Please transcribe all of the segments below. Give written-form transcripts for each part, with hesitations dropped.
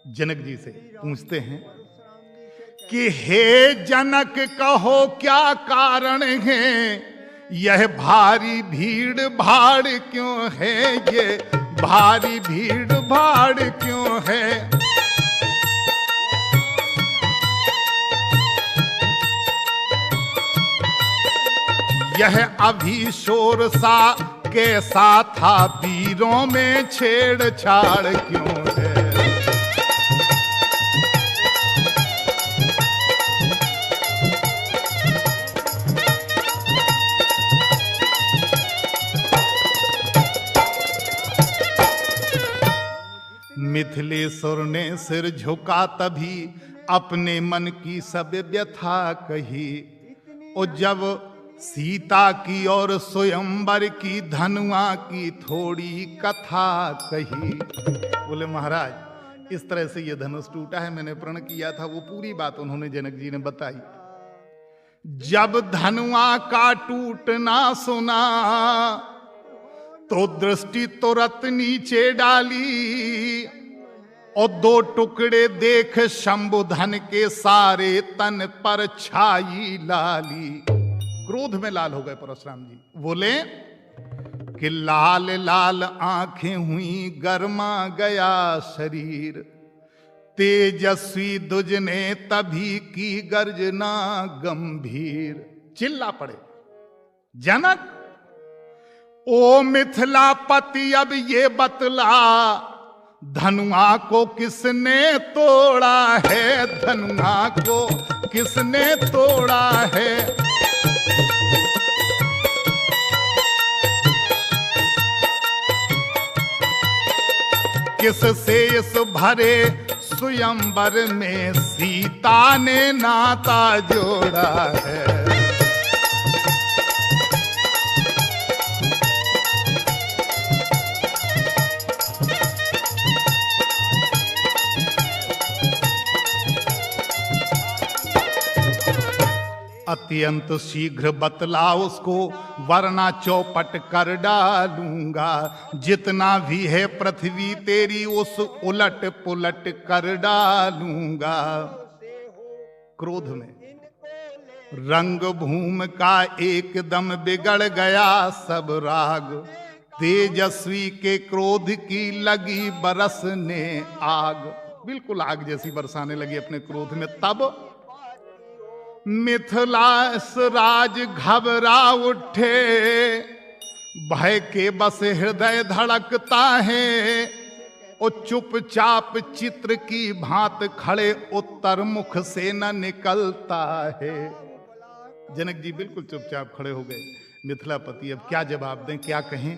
जनक जी से पूछते हैं कि हे जनक कहो क्या कारण है, यह भारी भीड़ भाड़ क्यों है, ये भारी भीड़ भाड़ क्यों है। यह अभी शोर सा कैसा था, वीरों में छेड़छाड़ क्यों है। मिथिलेश्वर ने सिर झुका तभी, अपने मन की सब व्यथा कही। और जब सीता की और स्वयंवर की धनुआ की थोड़ी कथा कही। बोले महाराज इस तरह से ये धनुष टूटा है, मैंने प्रण किया था, वो पूरी बात उन्होंने जनक जी ने बताई। जब धनुआ का टूटना सुना तो दृष्टि तुरंत नीचे डाली, और दो टुकड़े देख शंभुधन के सारे तन पर छाई लाली। क्रोध में लाल हो गए परशुराम जी। बोले कि लाल लाल आंखें हुई, गरमा गया शरीर, तेजस्वी दुज ने तभी की गर्जना गंभीर। चिल्ला पड़े जनक, ओ मिथिलापति अब ये बतला, धनुआ को किसने तोड़ा है, धनुआ को किसने तोड़ा है। किससे इस भरे स्वयंवर में सीता ने नाता जोड़ा है। अत्यंत शीघ्र बतला उसको, वरना चौपट कर डालूंगा। जितना भी है पृथ्वी तेरी उस उलट पुलट कर डालूंगा। क्रोध में रंग भूमि का एकदम बिगड़ गया सब राग, तेजस्वी के क्रोध की लगी बरसने आग। बिल्कुल आग जैसी बरसाने लगी अपने क्रोध में। तब मिथिलास राज घबरा उठे, भय के बस हृदय धड़कता है, और चुपचाप चित्र की भांत खड़े उत्तर मुख से न निकलता है। जनक जी बिल्कुल चुपचाप खड़े हो गए। मिथिलापति अब क्या जवाब दें, क्या कहें।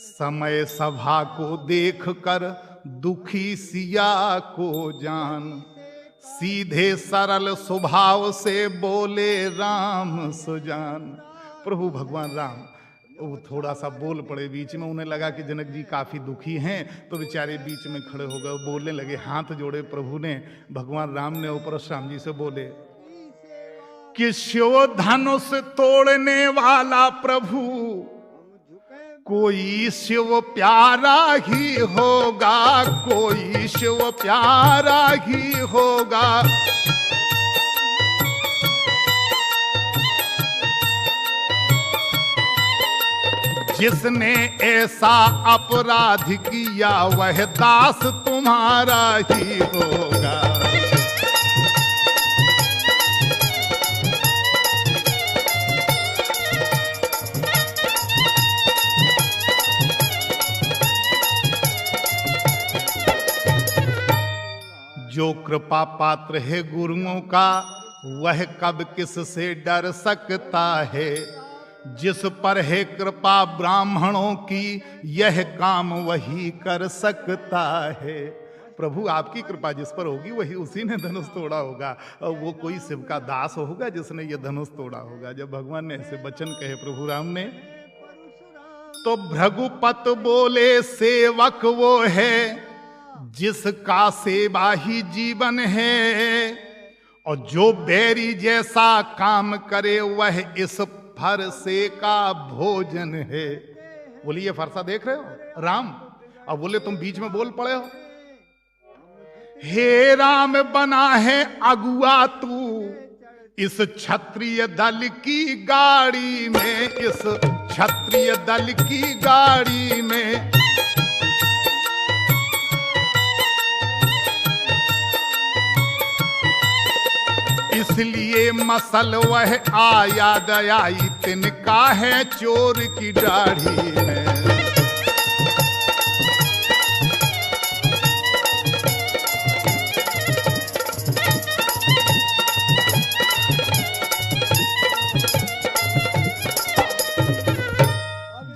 समय सभा को देख कर दुखी सिया को जान, सीधे सरल स्वभाव से बोले राम सुजान। प्रभु भगवान राम वो थोड़ा सा बोल पड़े बीच में। उन्हें लगा कि जनक जी काफी दुखी हैं, तो बेचारे बीच में खड़े हो गए, बोलने लगे। हाथ जोड़े प्रभु ने, भगवान राम ने ऊपर परशुराम जी से बोले कि शिव धनुष तोड़ने वाला प्रभु कोई शिव प्यारा ही होगा, कोई शिव प्यारा ही होगा। जिसने ऐसा अपराध किया वह दास तुम्हारा ही होगा। जो कृपा पात्र है गुरुओं का, वह कब किस से डर सकता है। जिस पर है कृपा ब्राह्मणों की, यह काम वही कर सकता है। प्रभु आपकी कृपा जिस पर होगी वही उसी ने धनुष तोड़ा होगा, और वो कोई शिव का दास होगा जिसने ये धनुष तोड़ा होगा। जब भगवान ने ऐसे वचन कहे प्रभु राम ने, तो भृगुपत बोले सेवक वो है जिसका सेवा ही जीवन है, और जो बैरी जैसा काम करे वह इस फरसे का भोजन है। बोलिए फरसा देख रहे हो राम, और बोले तुम बीच में बोल पड़े हो। हे राम बना है अगुआ तू इस क्षत्रिय दल की गाड़ी में, इस क्षत्रिय दल की गाड़ी में। इसलिए मसल वह आया दयाई तिनका है चोर की दाढ़ी में।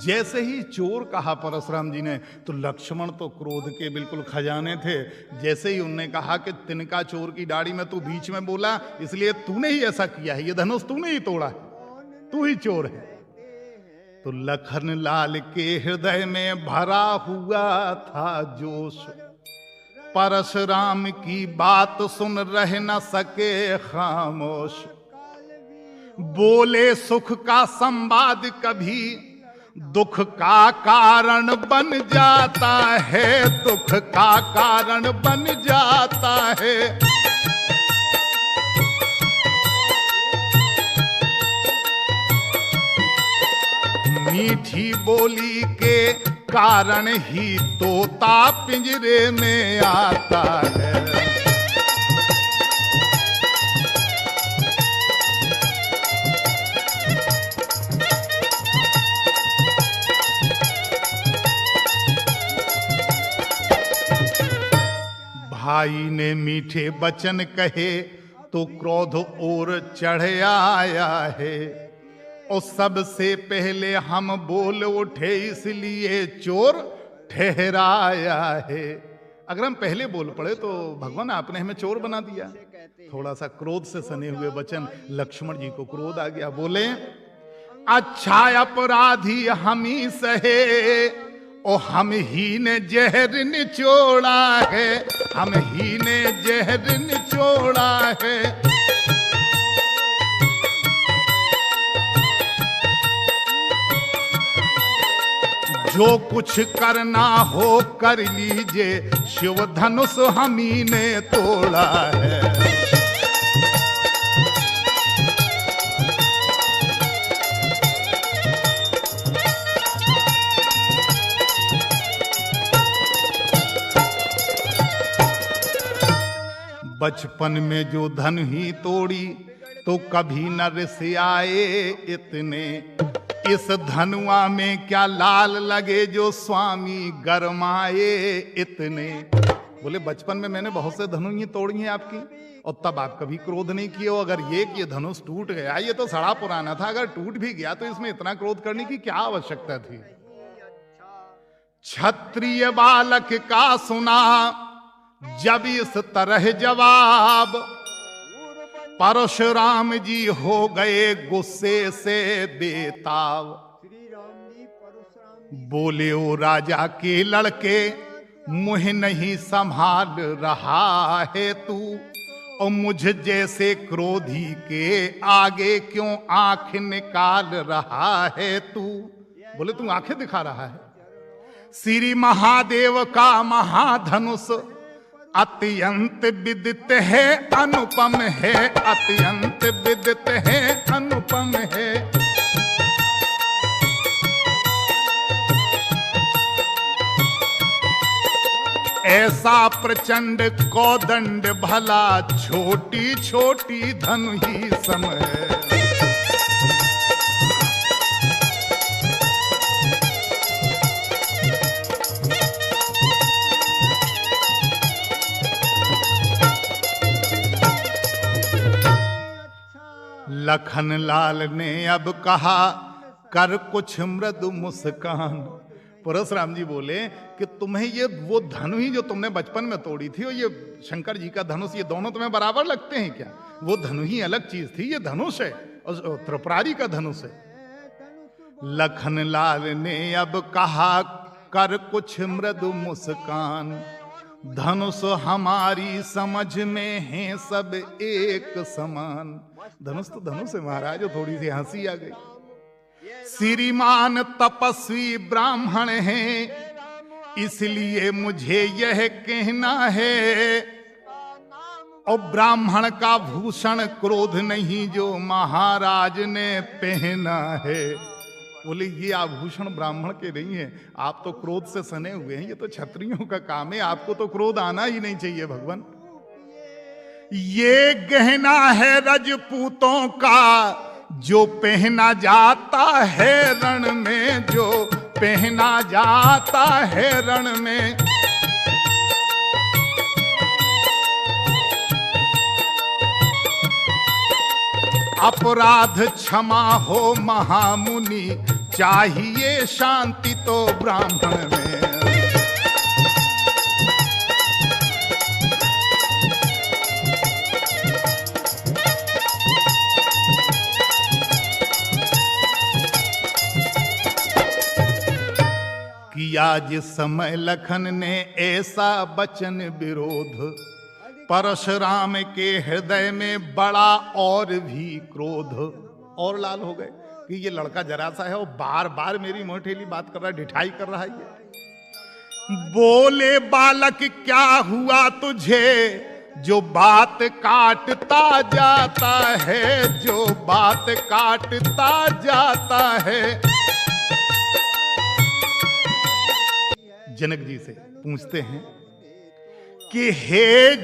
जैसे ही चोर कहा परशुराम जी ने, तो लक्ष्मण तो क्रोध के बिल्कुल खजाने थे। जैसे ही उनने कहा कि तिनका चोर की दाढ़ी में, तू बीच में बोला, इसलिए तूने ही ऐसा किया है, ये धनुष तूने ही तोड़ा है, तू ही चोर है। तो लखन लाल के हृदय में भरा हुआ था जोश, परशुराम की बात सुन रह न सके खामोश। बोले सुख का संवाद कभी दुख का कारण बन जाता है, दुख का कारण बन जाता है। मीठी बोली के कारण ही तोता पिंजरे में आता है। भाई ने मीठे वचन कहे तो क्रोध और चढ़ आया है, और सबसे पहले हम बोल उठे इसलिए चोर ठहराया है। अगर हम पहले बोल पड़े तो भगवान आपने हमें चोर बना दिया। थोड़ा सा क्रोध से सने हुए वचन, लक्ष्मण जी को क्रोध आ गया। बोले अच्छा अपराधी हम ही सहे, ओ हम ही ने जहर निचोड़ा है, हम ही ने जहर निचोड़ा है। जो कुछ करना हो कर लीजिए, शिव धनुष हम ही ने तोड़ा है। बचपन में जो धन ही तोड़ी तो कभी न रिस आए इतने, इस धनुआ में क्या लाल लगे जो स्वामी गरमाए इतने। बोले बचपन में मैंने बहुत से धनु ही तोड़ी हैं आपकी, और तब आप कभी क्रोध नहीं किए हो। अगर ये धनुष टूट गया, ये तो सड़ा पुराना था, अगर टूट भी गया तो इसमें इतना क्रोध करने की क्या आवश्यकता थी। क्षत्रिय बालक का सुना जब इस तरह जवाब, परशुराम जी हो गए गुस्से से बेताब। बोले ओ राजा के लड़के, मुँह नहीं संभाल रहा है तू, और मुझ जैसे क्रोधी के आगे क्यों आंख निकाल रहा है तू। बोले तू आंखें दिखा रहा है। श्री महादेव का महाधनुष अत्यंत विदित है अनुपम है, अत्यंत विदित है अनुपम है। ऐसा प्रचंड कौदंड भला छोटी छोटी धनु ही सम है। लखन लाल ने अब कहा कर कुछ मृदु मुस्कान। परशुराम जी बोले कि तुम्हें ये वो धनु ही जो तुमने बचपन में तोड़ी थी और ये शंकर जी का धनुष, ये दोनों तुम्हें बराबर लगते हैं क्या? वो धनु ही अलग चीज थी, ये धनुष है और त्रिपुरारी का धनुष है। लखन लाल ने अब कहा कर कुछ मृदु मुस्कान, धनुष हमारी समझ में है सब एक समान। धनुष तो धनुष है महाराज, थोड़ी सी हंसी आ गई। श्रीमान तपस्वी ब्राह्मण हैं, इसलिए मुझे यह कहना है और ब्राह्मण का भूषण क्रोध नहीं जो महाराज ने पहना है। बोले ये आभूषण ब्राह्मण के नहीं है, आप तो क्रोध से सने हुए हैं, ये तो क्षत्रियों का काम है, आपको तो क्रोध आना ही नहीं चाहिए भगवान। ये गहना है रजपूतों का जो पहना जाता है रण में, जो पहना जाता है रण में। अपराध क्षमा हो महामुनि, चाहिए शांति तो ब्राह्मण में। किया जिस समय लखन ने ऐसा बचन विरोध, परशुराम के हृदय में बड़ा और भी क्रोध। और लाल हो गए कि ये लड़का जरा सा है और बार बार मेरी मोटेली बात कर रहा है, ढिठाई कर रहा है ये। बोले बालक क्या हुआ तुझे जो बात काटता जाता है, जो बात काटता जाता है। जनक जी से पूछते हैं कि हे